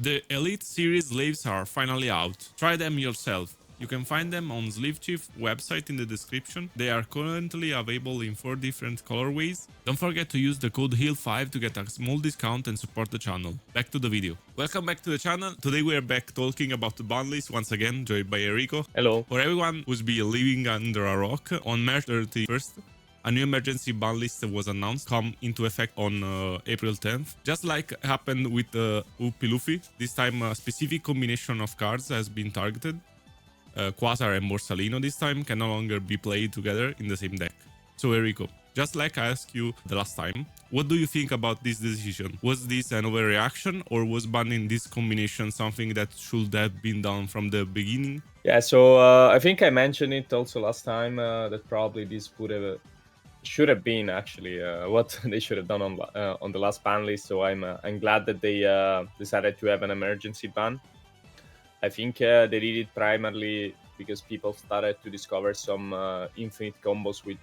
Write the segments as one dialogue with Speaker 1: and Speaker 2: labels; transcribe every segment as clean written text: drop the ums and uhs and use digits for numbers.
Speaker 1: The Elite Series sleeves are finally out. Try them yourself. You can find them on Sleeve Chief website in the description. They are currently available in 4 different colorways. Don't forget to use the code HEAL5 to get a small discount and support the channel. Back to the video. Welcome back to the channel. Today we are back talking about the Banlist once again, joined by Enrico.
Speaker 2: Hello.
Speaker 1: For everyone who's been living under a rock, on March 31st, a new emergency ban list was announced, come into effect on April 10th. Just like happened with Luffy, this time a specific combination of cards has been targeted. Quasar and Borsalino this time can no longer be played together in the same deck. So Enrico, just like I asked you the last time, what do you think about this decision? Was this an overreaction, or was banning this combination something that should have been done from the beginning?
Speaker 2: Yeah, so I think I mentioned it also last time that probably this should have been actually what they should have done on the last ban list. So I'm glad that they decided to have an emergency ban. I think they did it primarily because people started to discover some infinite combos with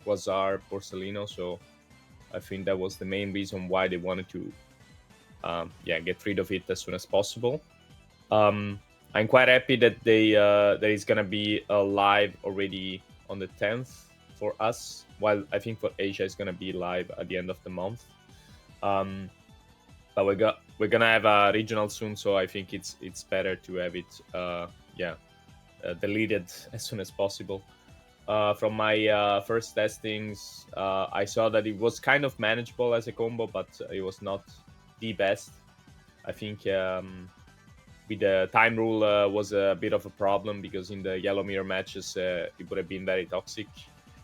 Speaker 2: Quasar, Porcelino. So I think that was the main reason why they wanted to get rid of it as soon as possible. I'm quite happy that that is gonna be live already on the 10th for us, while I think for Asia it's gonna be live at the end of the month. But we're gonna have a regional soon, so I think it's better to have it deleted as soon as possible. From my first testings, I saw that it was kind of manageable as a combo, but it was not the best. I think with the time rule was a bit of a problem, because in the yellow mirror matches it would have been very toxic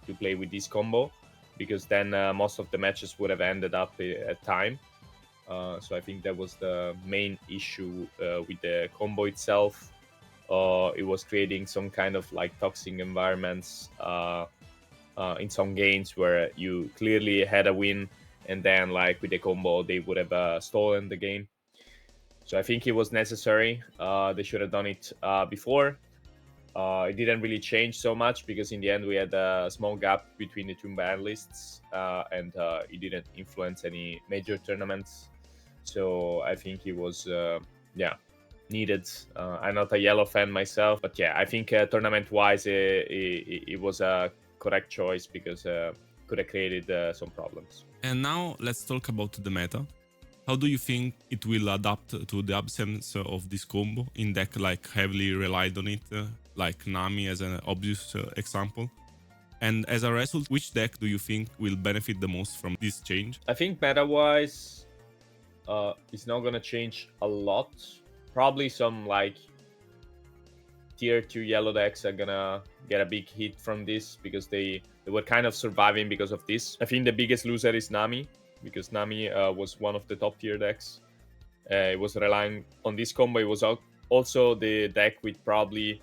Speaker 2: to play with this combo, because then most of the matches would have ended up at time. So I think that was the main issue with the combo itself. It was creating some kind of like toxic environments in some games where you clearly had a win, and then like with the combo they would have stolen the game. So I think it was necessary. They should have done it before. It didn't really change so much, because in the end we had a small gap between the two ban lists, and it didn't influence any major tournaments. So I think it was needed. I'm not a yellow fan myself, but yeah, I think tournament wise it was a correct choice, because could have created some problems.
Speaker 1: And now let's talk about the meta. How do you think it will adapt to the absence of this combo in deck like heavily relied on it, like Nami as an obvious example? And as a result, which deck do you think will benefit the most from this change?
Speaker 2: I think meta-wise, it's not gonna change a lot. Probably some like tier 2 yellow decks are gonna get a big hit from this, because they were kind of surviving because of this. I think the biggest loser is Nami, because Nami was one of the top tier decks. It was relying on this combo. It was also the deck with probably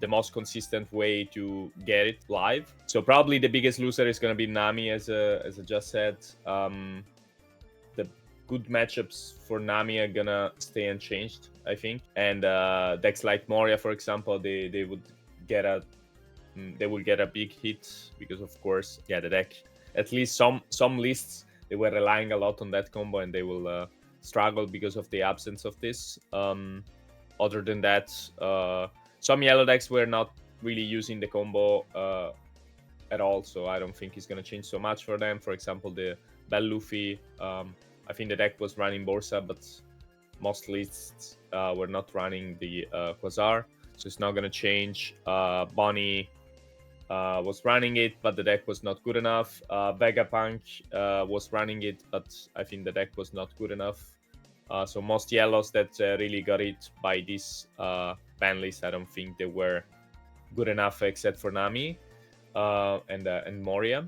Speaker 2: the most consistent way to get it live. So probably the biggest loser is going to be Nami, as I just said. The good matchups for Nami are going to stay unchanged, I think. And decks like Moria, for example, they will get a big hit, because of course, the deck, at least some lists, they were relying a lot on that combo, and they will struggle because of the absence of this. Other than that, some yellow decks were not really using the combo at all, so I don't think it's going to change so much for them. For example, the Bell Luffy, I think the deck was running Borsa, but most lists were not running the Quasar, so it's not going to change. Bonnie was running it, but the deck was not good enough. Vegapunk was running it, but I think the deck was not good enough. So most yellows that really got it by this ban list, I don't think they were good enough, except for Nami and Moria.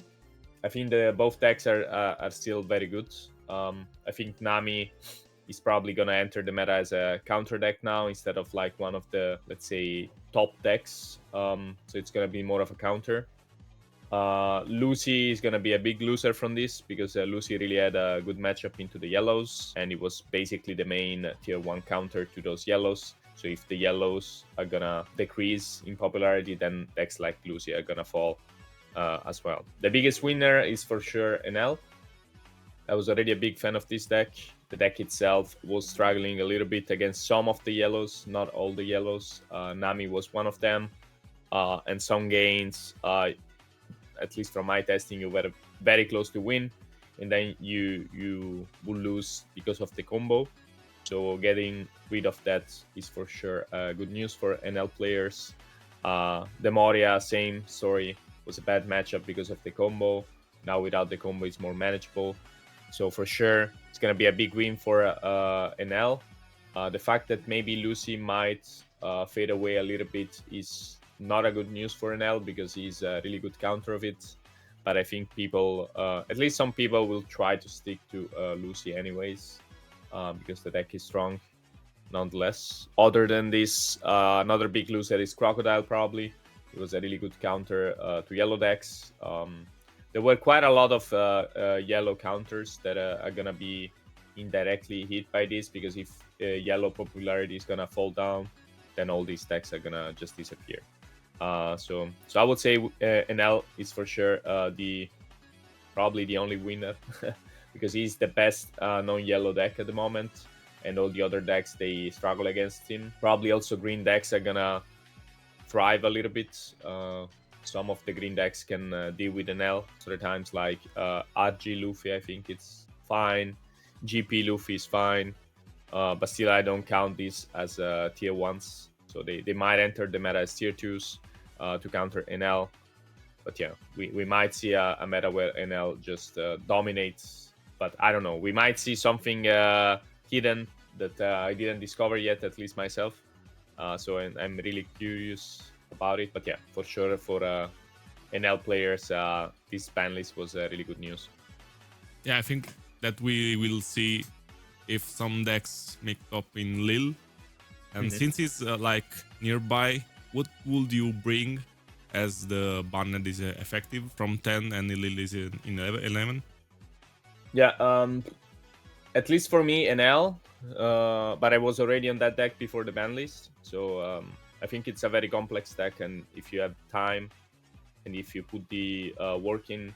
Speaker 2: I think both decks are still very good. I think Nami is probably gonna enter the meta as a counter deck now, instead of like one of the, let's say, top decks. So it's gonna be more of a counter. Lucy is gonna be a big loser from this, because Lucy really had a good matchup into the yellows, and it was basically the main tier 1 counter to those yellows. So if the yellows are gonna decrease in popularity, then decks like Lucy are gonna fall as well. The biggest winner is for sure Enel. I was already a big fan of this deck. The deck itself was struggling a little bit against some of the yellows, not all the yellows. Nami was one of them. And some gains, at least from my testing, you were very close to win, and then you will lose because of the combo. So getting rid of that is for sure good news for NL players. The Moria, same story, was a bad matchup because of the combo. Now without the combo, it's more manageable. So for sure, it's gonna be a big win for NL. The fact that maybe Lucy might fade away a little bit is not a good news for NL because he's a really good counter of it. But I think people, at least some people, will try to stick to Lucy anyways because the deck is strong nonetheless. Other than this, another big loser is Crocodile probably. It was a really good counter to yellow decks. There were quite a lot of yellow counters that are gonna be indirectly hit by this because if yellow popularity is gonna fall down, then all these decks are gonna just disappear. So I would say NL is for sure probably the only winner because he's the best non-yellow deck at the moment, and all the other decks they struggle against him. Probably also green decks are gonna thrive a little bit. Some of the green decks can deal with NL. Other times like RG Luffy, I think it's fine. GP Luffy is fine, but still I don't count these as tier 1s. So they might enter the meta as tier 2s to counter NL. But yeah, we might see a meta where NL just dominates. But I don't know. We might see something hidden that I didn't discover yet, at least myself. So I'm really curious about it. But yeah, for sure for NL players, this ban list was really good news.
Speaker 1: Yeah, I think that we will see if some decks make up in Lille. And since it's like nearby, what would you bring as the banned is effective from 10 and Lille is in 11?
Speaker 2: Yeah, at least for me, NL, but I was already on that deck before the ban list. So I think it's a very complex deck, and if you have time and if you put the work in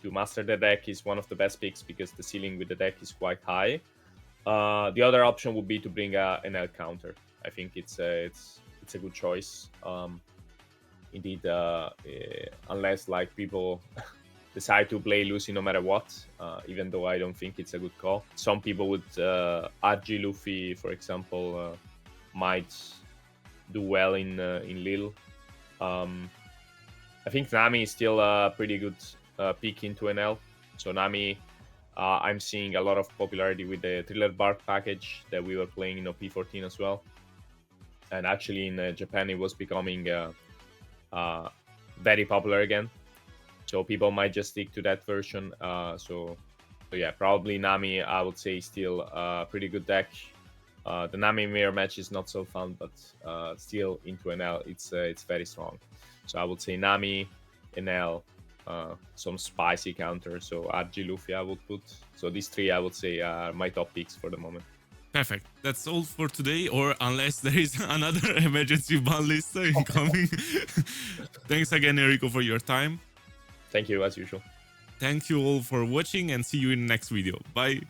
Speaker 2: to master the deck, is one of the best picks because the ceiling with the deck is quite high. The other option would be to bring a NL counter. I think it's a good choice. Indeed, unless like people decide to play Lucy no matter what, even though I don't think it's a good call. Some people with RG Luffy, for example, might do well in Lille. I think Nami is still a pretty good pick into NL. So Nami, I'm seeing a lot of popularity with the Thriller Bark package that we were playing in OP14 as well. And actually in Japan, it was becoming very popular again. So people might just stick to that version. So yeah, probably Nami, I would say, still a pretty good deck. The Nami mirror match is not so fun, but still into NL, it's very strong. So I would say Nami, NL, some spicy counters. So RG Luffy I would put. So these three I would say are my top picks for the moment.
Speaker 1: Perfect. That's all for today, or unless there is another emergency ban list incoming. Thanks again, Enrico, for your time.
Speaker 2: Thank you, as usual.
Speaker 1: Thank you all for watching and see you in the next video. Bye.